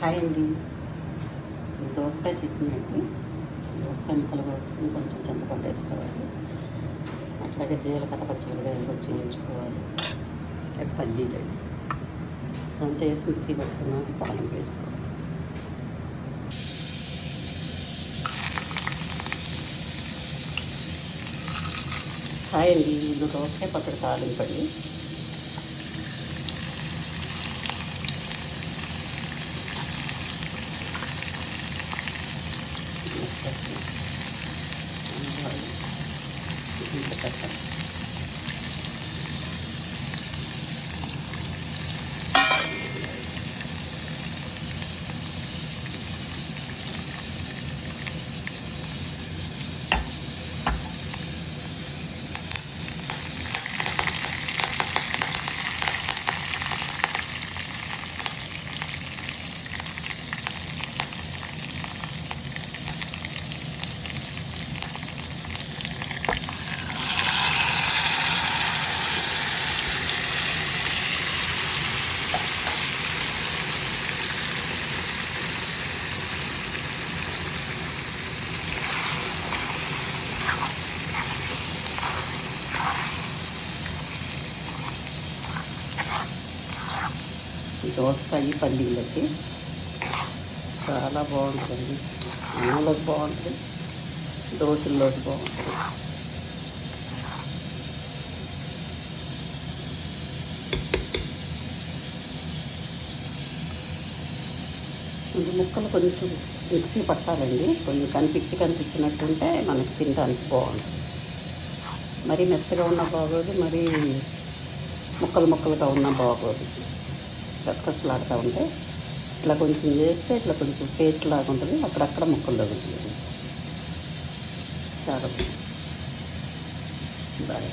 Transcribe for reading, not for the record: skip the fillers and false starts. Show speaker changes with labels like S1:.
S1: Hi అండి. దోసకాయ చట్నీ అండి. దోసకాయ ముక్కలు కోసుకుని కొంచెం చింతపండు వేసుకోవాలి. అట్లాగే జీలకర్ర పచ్చిమిరపకాయలు కొంచెం వేయించుకోవాలి. అట్లాగే పల్లీలు అండి అంతా వేసి మిక్సీ పెట్టుకున్నాక తాలింపు వేసుకోవాలి. హాయ్ అండి. ఇది దోసకాయ పచ్చడి తాలింపు అండి. దోసకాయ పల్లీలకి చాలా బాగుంటుంది. అన్నంలోకి బాగుంటుంది, దోశల్లోకి బాగుంటుంది. ఇది ముక్కలు కొంచెం మిక్సీ పట్టాలండి. కొంచెం కనిపించినట్టుంటే మనకి తినడానికి బాగుంటుంది. మరీ మెత్తగా ఉన్న బాగోదు, మరీ ముక్కలుగా ఉన్న బాగోదు. కచ్చలాడుతూ ఉంటే ఇట్లా కొంచెం చేస్తే ఇట్లా కొంచెం పేస్ట్ లాగా ఉంటుంది. అక్కడక్కడ ముక్కలు తగులుతుంది. చాలా బాయ్.